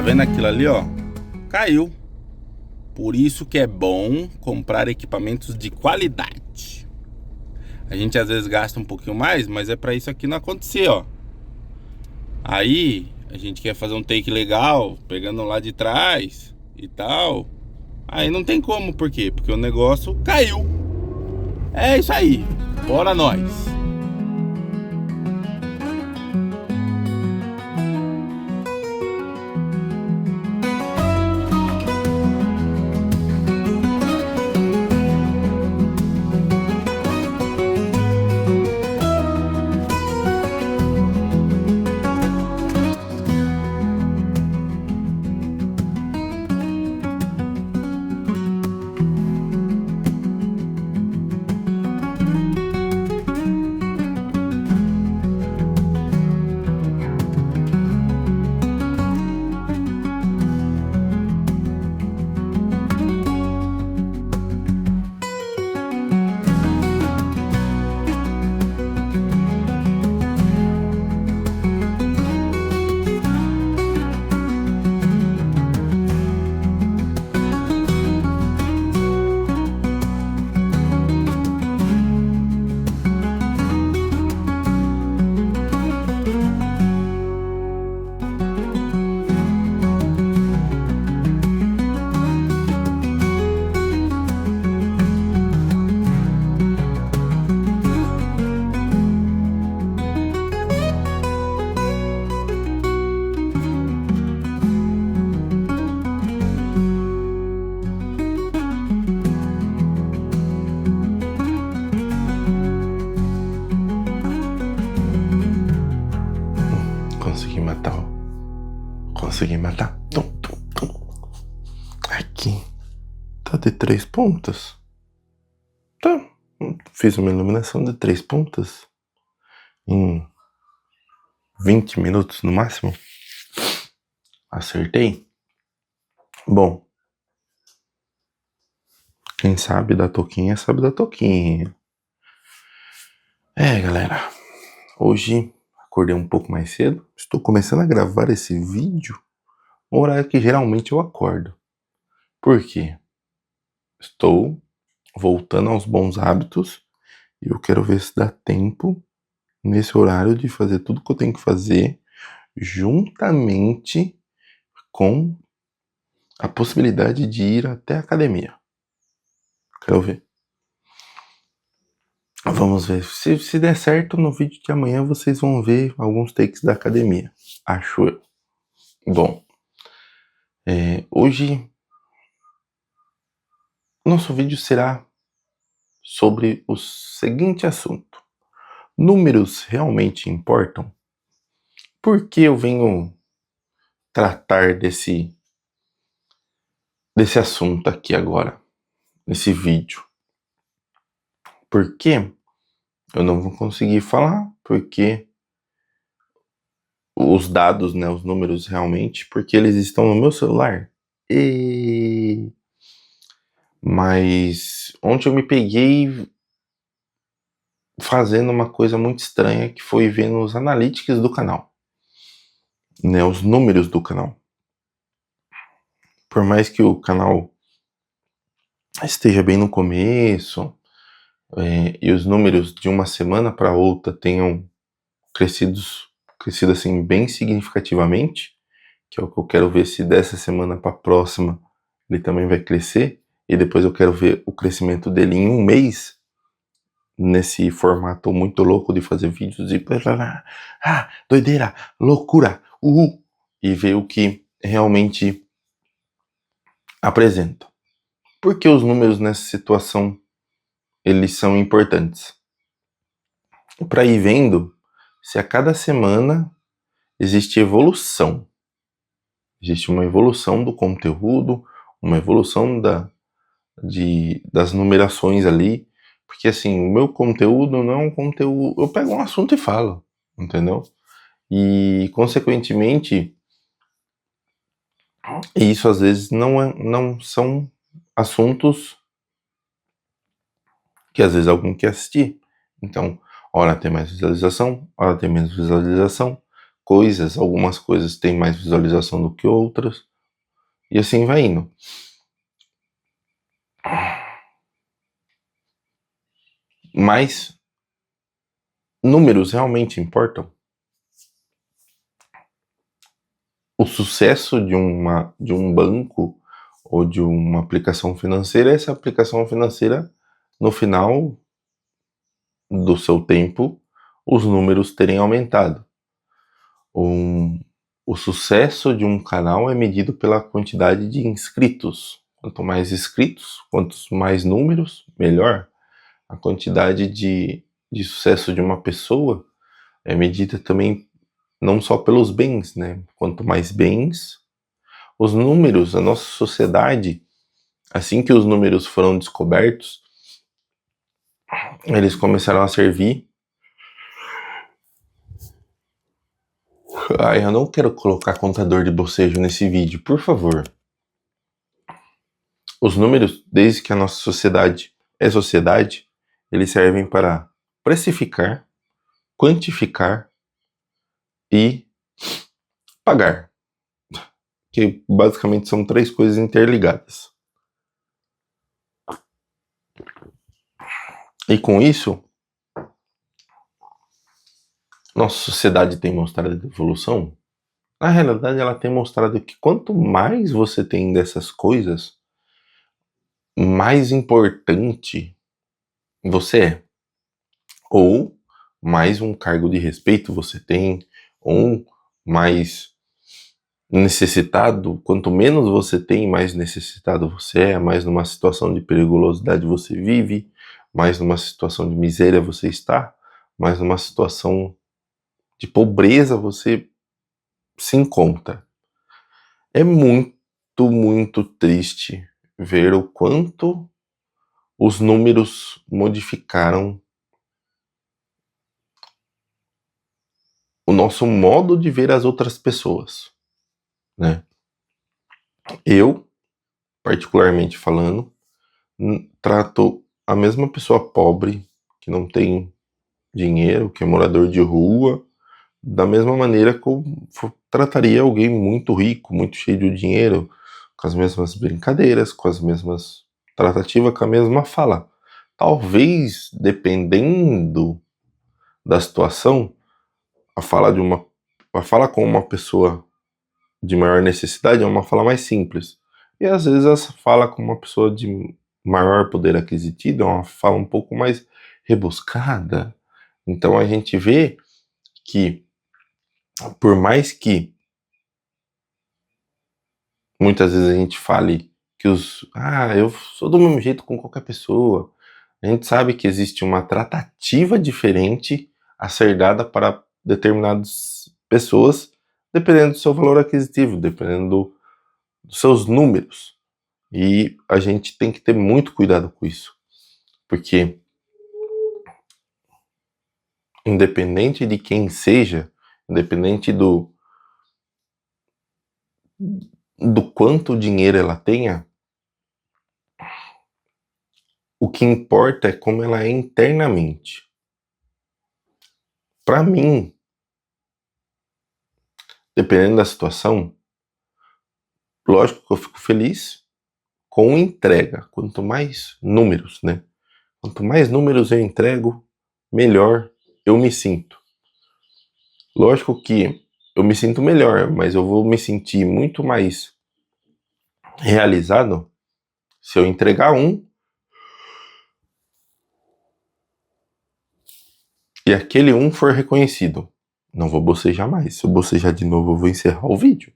Tá vendo aquilo ali, ó? Caiu. Por isso que é bom comprar equipamentos de qualidade. A gente às vezes gasta um pouquinho mais, mas é pra isso aqui não acontecer, ó. Aí a gente quer fazer um take legal, pegando lá de trás e tal. Aí não tem como, por quê? Porque o negócio caiu. É isso aí. Bora nós. Consegui matar, ó. Consegui matar. Aqui. Tá de 3 pontas. Tá. Fiz uma iluminação de 3 pontas. Em 20 minutos no máximo. Acertei. Bom. Quem sabe da toquinha, sabe da toquinha. Galera. Hoje acordei um pouco mais cedo. Estou começando a gravar esse vídeo no horário que geralmente eu acordo. Por quê? Estou voltando aos bons hábitos e eu quero ver se dá tempo nesse horário de fazer tudo que eu tenho que fazer juntamente com a possibilidade de ir até a academia. Quero ver. Vamos ver. Se der certo, no vídeo de amanhã vocês vão ver alguns takes da academia. Acho eu. Bom. Hoje nosso vídeo será sobre o seguinte assunto. Números realmente importam? Por que eu venho tratar desse assunto aqui agora, nesse vídeo? Por que eu não vou conseguir falar? Porque os dados, né, os números realmente, porque eles estão no meu celular. Mas ontem eu me peguei fazendo uma coisa muito estranha, que foi vendo os analytics do canal, né, os números do canal. Por mais que o canal esteja bem no começo, e os números de uma semana para outra tenham crescido assim bem significativamente, que é o que eu quero ver se dessa semana para a próxima ele também vai crescer, e depois eu quero ver o crescimento dele em um mês, nesse formato muito louco de fazer vídeos e doideira, loucura, e ver o que realmente apresenta. Por que os números nessa situação eles são importantes? Para ir vendo se a cada semana existe evolução. Existe uma evolução do conteúdo, uma evolução das numerações ali. Porque assim, o meu conteúdo não é um conteúdo... Eu pego um assunto e falo, entendeu? E consequentemente, isso às vezes não são assuntos que às vezes alguém quer assistir. Então, hora tem mais visualização, hora tem menos visualização. coisas, algumas coisas têm mais visualização do que outras, e assim vai indo. Mas números realmente importam? O sucesso de um banco ou de uma aplicação financeira, essa aplicação financeira, no final do seu tempo, os números terem aumentado. O sucesso de um canal é medido pela quantidade de inscritos. Quanto mais inscritos, quantos mais números, melhor. A quantidade de sucesso de uma pessoa é medida também não só pelos bens, né? Quanto mais bens, os números, a nossa sociedade, assim que os números foram descobertos, eles começaram a servir. Ai, eu não quero colocar contador de bocejo nesse vídeo, por favor. Os números, desde que a nossa sociedade é sociedade, eles servem para precificar, quantificar e pagar. Que basicamente são 3 coisas interligadas. E com isso, nossa sociedade tem mostrado evolução. Na realidade, ela tem mostrado que quanto mais você tem dessas coisas, mais importante você é. Ou mais um cargo de respeito você tem, ou mais necessitado, quanto menos você tem, mais necessitado você é, mais numa situação de periculosidade você vive, mais numa situação de miséria você está, mais numa situação de pobreza você se encontra. É muito, muito triste ver o quanto os números modificaram o nosso modo de ver as outras pessoas, né? Eu, particularmente falando, trato a mesma pessoa pobre, que não tem dinheiro, que é morador de rua, da mesma maneira que eu trataria alguém muito rico, muito cheio de dinheiro, com as mesmas brincadeiras, com as mesmas tratativas, com a mesma fala. Talvez, dependendo da situação, a fala com uma pessoa de maior necessidade é uma fala mais simples. E às vezes a fala com uma pessoa de maior poder aquisitivo é uma fala um pouco mais rebuscada. Então a gente vê que, por mais que muitas vezes a gente fale que eu sou do mesmo jeito com qualquer pessoa, a gente sabe que existe uma tratativa diferente a ser dada para determinadas pessoas, dependendo do seu valor aquisitivo, dependendo dos seus números. E a gente tem que ter muito cuidado com isso, porque independente de quem seja, independente do quanto dinheiro ela tenha, o que importa é como ela é internamente. Para mim, dependendo da situação, lógico que eu fico feliz com entrega. Quanto mais números, né? Quanto mais números eu entrego, melhor eu me sinto. Lógico que eu me sinto melhor, mas eu vou me sentir muito mais realizado se eu entregar e aquele for reconhecido. Não vou bocejar mais. Se eu bocejar de novo, eu vou encerrar o vídeo.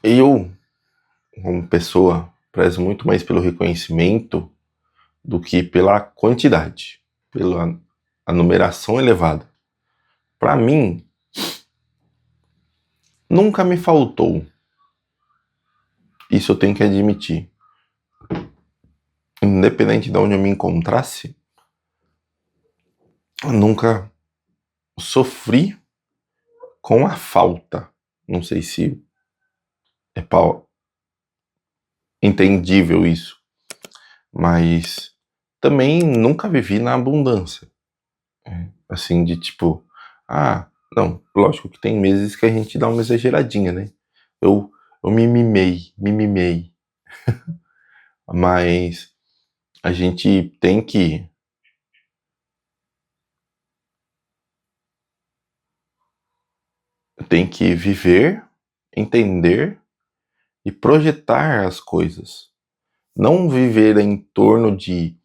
Eu, como pessoa, prezo muito mais pelo reconhecimento do que pela quantidade, pela a numeração elevada. Para mim, nunca me faltou. Isso eu tenho que admitir. Independente de onde eu me encontrasse, eu nunca sofri com a falta. Não sei se é entendível isso. Mas também nunca vivi na abundância. Assim, de tipo, não, lógico que tem meses que a gente dá uma exageradinha, né? Eu me mimei. Mas a gente tem que viver, entender e projetar as coisas. Não viver em torno de,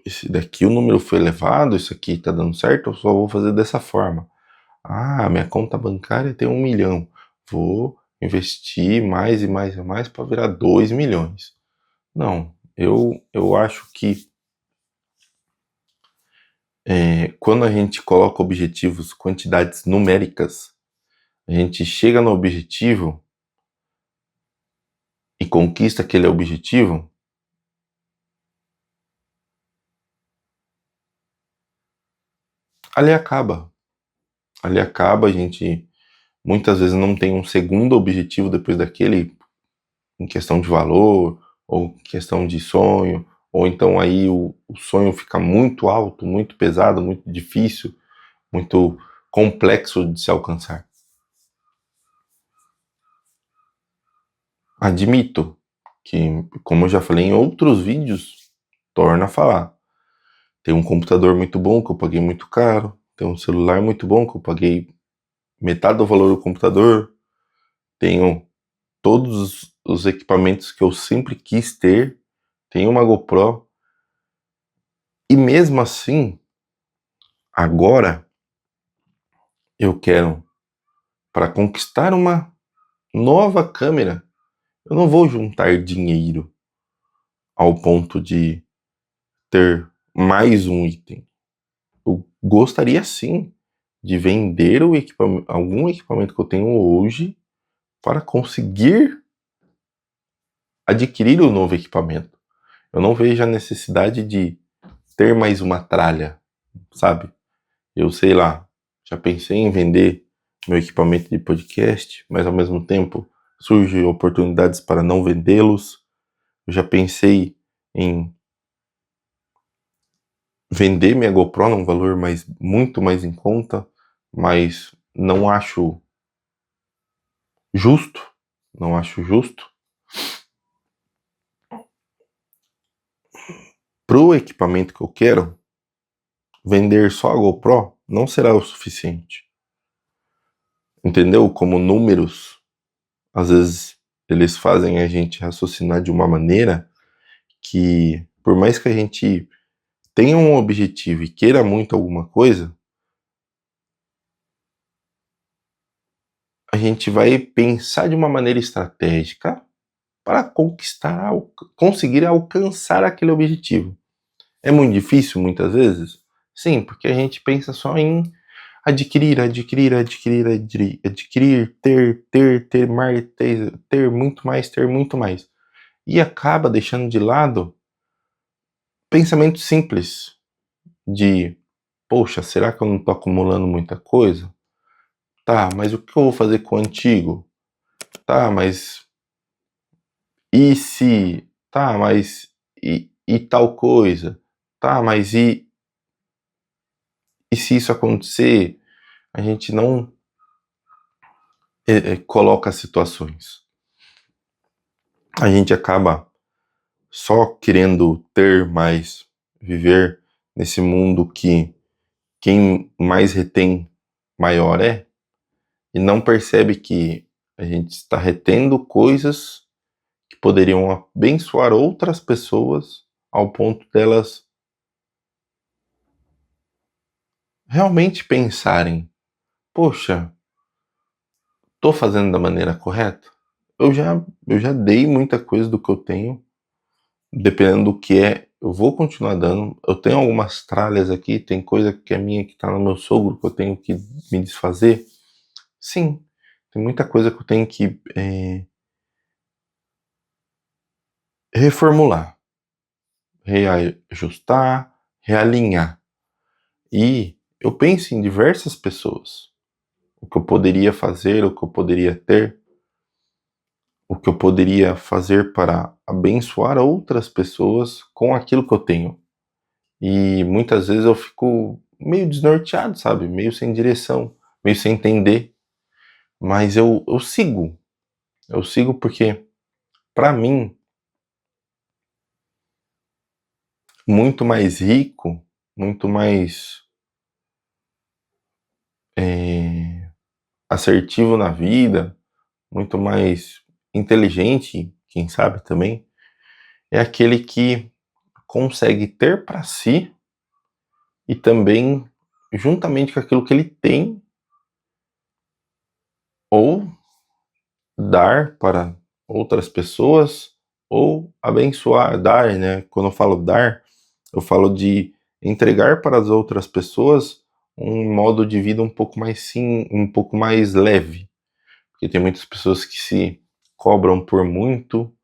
esse daqui o número foi elevado, isso aqui tá dando certo, eu só vou fazer dessa forma. Minha conta bancária tem 1 milhão, vou investir mais e mais e mais para virar 2 milhões. Não, eu acho que quando a gente coloca objetivos, quantidades numéricas, a gente chega no objetivo e conquista aquele objetivo, ali acaba. Ali acaba, a gente muitas vezes não tem um segundo objetivo depois daquele, em questão de valor, ou questão de sonho, ou então aí o sonho fica muito alto, muito pesado, muito difícil, muito complexo de se alcançar. Admito que, como eu já falei em outros vídeos, torna a falar. Tem um computador muito bom que eu paguei muito caro, tem um celular muito bom que eu paguei metade do valor do computador, tenho todos os equipamentos que eu sempre quis ter, tenho uma GoPro, e mesmo assim, agora eu quero, para conquistar uma nova câmera, eu não vou juntar dinheiro ao ponto de ter mais um item. Eu gostaria sim de vender algum equipamento que eu tenho hoje para conseguir adquirir o novo equipamento. Eu não vejo a necessidade de ter mais uma tralha, sabe? Eu sei lá, já pensei em vender meu equipamento de podcast, mas ao mesmo tempo surgem oportunidades para não vendê-los. Eu já pensei em vender minha GoPro num valor muito mais em conta, mas não acho justo. Não acho justo. Pro equipamento que eu quero, vender só a GoPro não será o suficiente. Entendeu? Como números, às vezes eles fazem a gente raciocinar de uma maneira que, por mais que a gente tenha um objetivo e queira muito alguma coisa, a gente vai pensar de uma maneira estratégica para conseguir alcançar aquele objetivo. É muito difícil muitas vezes? Sim, porque a gente pensa só em adquirir, ter muito mais. E acaba deixando de lado pensamentos simples de, poxa, será que eu não estou acumulando muita coisa? Tá, mas o que eu vou fazer com o antigo? Tá, mas e se? Tá, mas e tal coisa? Tá, mas e se isso acontecer? A gente não coloca situações. A gente acaba só querendo ter mais, viver nesse mundo que quem mais retém, maior é, e não percebe que a gente está retendo coisas que poderiam abençoar outras pessoas ao ponto delas realmente pensarem: poxa, tô fazendo da maneira correta? Eu já dei muita coisa do que eu tenho, dependendo do que eu vou continuar dando. Eu tenho algumas tralhas aqui, tem coisa que é minha que tá no meu sogro que eu tenho que me desfazer. Sim, tem muita coisa que eu tenho que reformular, reajustar, realinhar. E eu penso em diversas pessoas, o que eu poderia fazer, o que eu poderia ter. o que eu poderia fazer para abençoar outras pessoas com aquilo que eu tenho. E muitas vezes eu fico meio desnorteado, sabe? Meio sem direção, meio sem entender. Mas eu sigo. Eu sigo porque, para mim, muito mais rico, muito mais assertivo na vida, muito mais inteligente, quem sabe também, é aquele que consegue ter para si e também, juntamente com aquilo que ele tem, ou dar para outras pessoas, ou abençoar, dar, né? Quando eu falo dar, eu falo de entregar para as outras pessoas um modo de vida um pouco mais um pouco mais leve, porque tem muitas pessoas que se cobram por muito,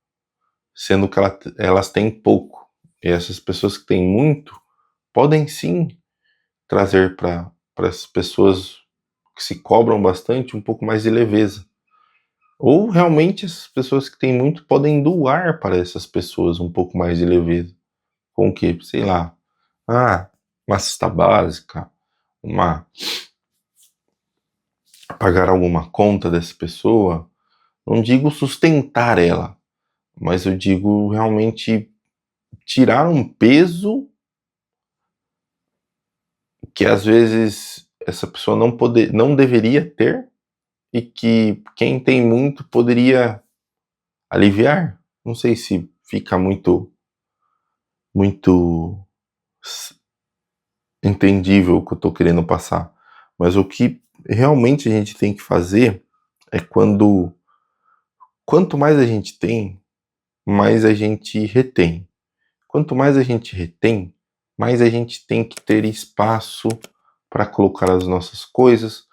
sendo que elas têm pouco. E essas pessoas que têm muito podem sim trazer para as pessoas que se cobram bastante um pouco mais de leveza. Ou realmente essas pessoas que têm muito podem doar para essas pessoas um pouco mais de leveza. Com o quê? Sei lá. Uma cesta básica, uma pagar alguma conta dessa pessoa. Não digo sustentar ela, mas eu digo realmente tirar um peso que às vezes essa pessoa não deveria ter e que quem tem muito poderia aliviar. Não sei se fica muito entendível o que eu estou querendo passar, mas o que realmente a gente tem que fazer é quanto mais a gente tem, mais a gente retém. Quanto mais a gente retém, mais a gente tem que ter espaço para colocar as nossas coisas,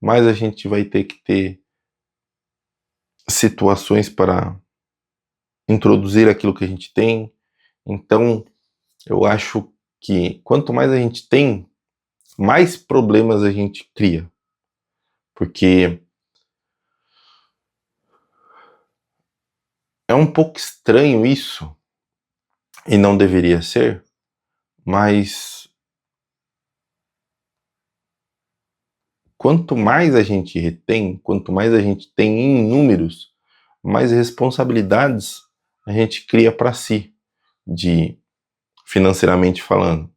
mais a gente vai ter que ter situações para introduzir aquilo que a gente tem. Então, eu acho que quanto mais a gente tem, mais problemas a gente cria. Porque é um pouco estranho isso, e não deveria ser, mas quanto mais a gente retém, quanto mais a gente tem em números, mais responsabilidades a gente cria para si, de financeiramente falando,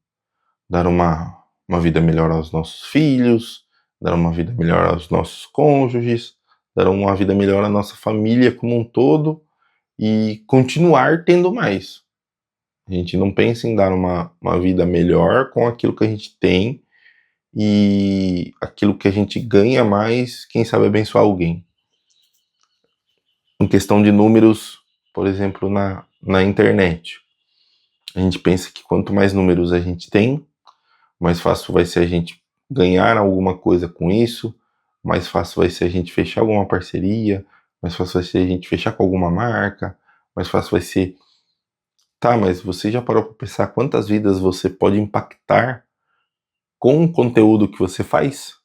dar uma vida melhor aos nossos filhos, dar uma vida melhor aos nossos cônjuges, dar uma vida melhor à nossa família como um todo e continuar tendo mais. A gente não pensa em dar uma vida melhor com aquilo que a gente tem e aquilo que a gente ganha mais, quem sabe abençoar alguém. Em questão de números, por exemplo, na internet, a gente pensa que quanto mais números a gente tem, mais fácil vai ser a gente ganhar alguma coisa com isso, mais fácil vai ser a gente fechar alguma parceria, mais fácil vai ser a gente fechar com alguma marca, mais fácil vai ser... Tá, mas você já parou para pensar quantas vidas você pode impactar com o conteúdo que você faz?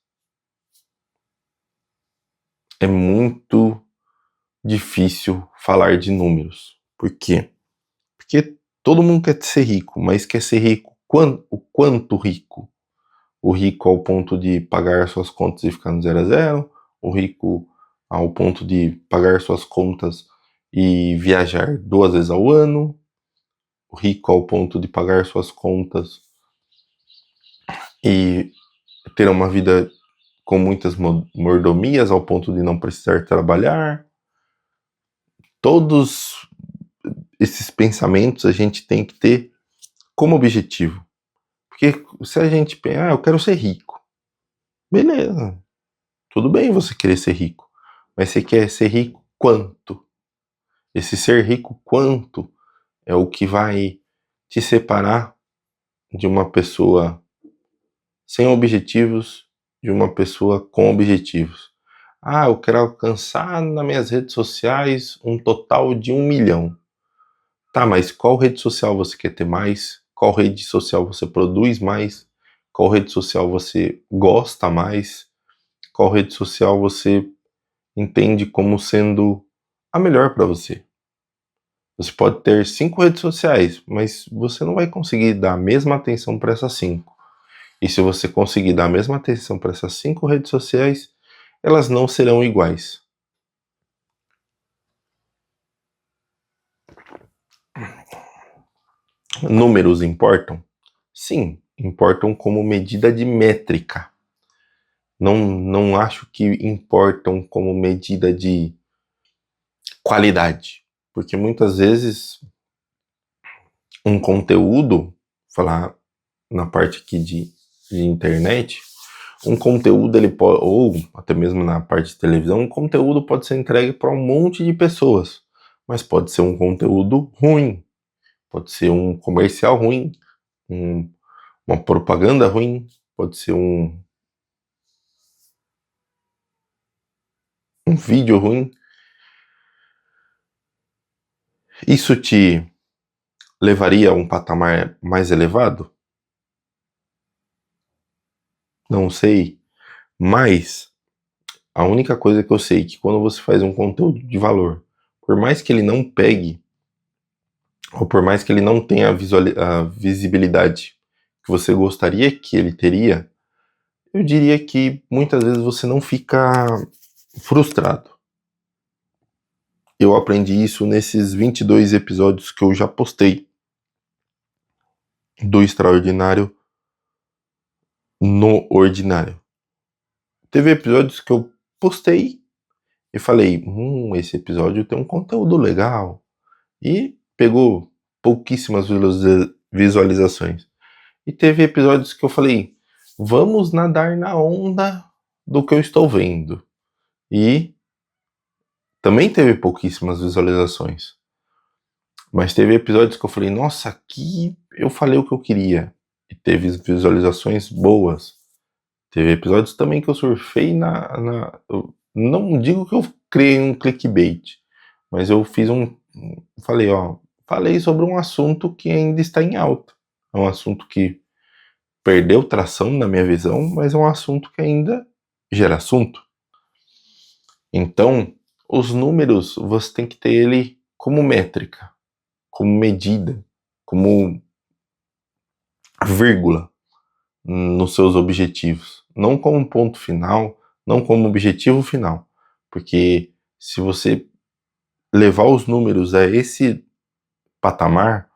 É muito difícil falar de números. Por quê? Porque todo mundo quer ser rico, mas quer ser rico o quanto rico? O rico ao ponto de pagar suas contas e ficar no 0 a 0, o rico ao ponto de pagar suas contas e viajar 2 vezes ao ano, o rico ao ponto de pagar suas contas e ter uma vida com muitas mordomias ao ponto de não precisar trabalhar. Todos esses pensamentos a gente tem que ter como objetivo. Porque se a gente pensa, eu quero ser rico. Beleza, tudo bem você querer ser rico, mas você quer ser rico quanto? Esse ser rico quanto é o que vai te separar de uma pessoa sem objetivos, de uma pessoa com objetivos. Eu quero alcançar nas minhas redes sociais um total de 1 milhão. Tá, mas qual rede social você quer ter mais? Qual rede social você produz mais? Qual rede social você gosta mais? Qual rede social você entende como sendo a melhor para você. Você pode ter 5 redes sociais, mas você não vai conseguir dar a mesma atenção para essas 5. E se você conseguir dar a mesma atenção para essas 5 redes sociais, elas não serão iguais. Números importam? Sim, importam como medida de métrica. Não acho que importam como medida de qualidade. Porque muitas vezes um conteúdo, falar na parte aqui de internet, um conteúdo ele pode, ou até mesmo na parte de televisão, um conteúdo pode ser entregue para um monte de pessoas, mas pode ser um conteúdo ruim, pode ser um comercial ruim, uma propaganda ruim, pode ser um vídeo ruim. Isso te levaria a um patamar mais elevado? Não sei, mas a única coisa que eu sei é que quando você faz um conteúdo de valor, por mais que ele não pegue, ou por mais que ele não tenha a visibilidade que você gostaria que ele teria, eu diria que muitas vezes você não fica frustrado. Eu aprendi isso nesses 22 episódios que eu já postei do Extraordinário no Ordinário. Teve episódios que eu postei e falei, esse episódio tem um conteúdo legal. E pegou pouquíssimas visualizações. E teve episódios que eu falei, vamos nadar na onda do que eu estou vendo. E também teve pouquíssimas visualizações. Mas teve episódios que eu falei, nossa, aqui eu falei o que eu queria. E teve visualizações boas. Teve episódios também que eu surfei eu não digo que eu criei um clickbait, mas eu fiz falei sobre um assunto que ainda está em alta. É um assunto que perdeu tração na minha visão, mas é um assunto que ainda gera assunto. Então, os números, você tem que ter ele como métrica, como medida, como vírgula nos seus objetivos. Não como ponto final, não como objetivo final. Porque se você levar os números a esse patamar,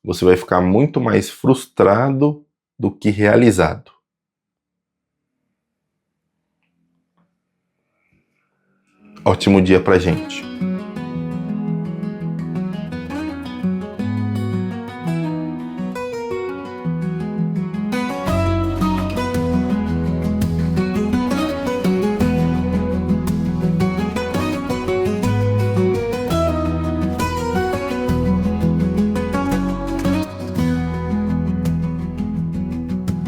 você vai ficar muito mais frustrado do que realizado. Ótimo dia pra gente.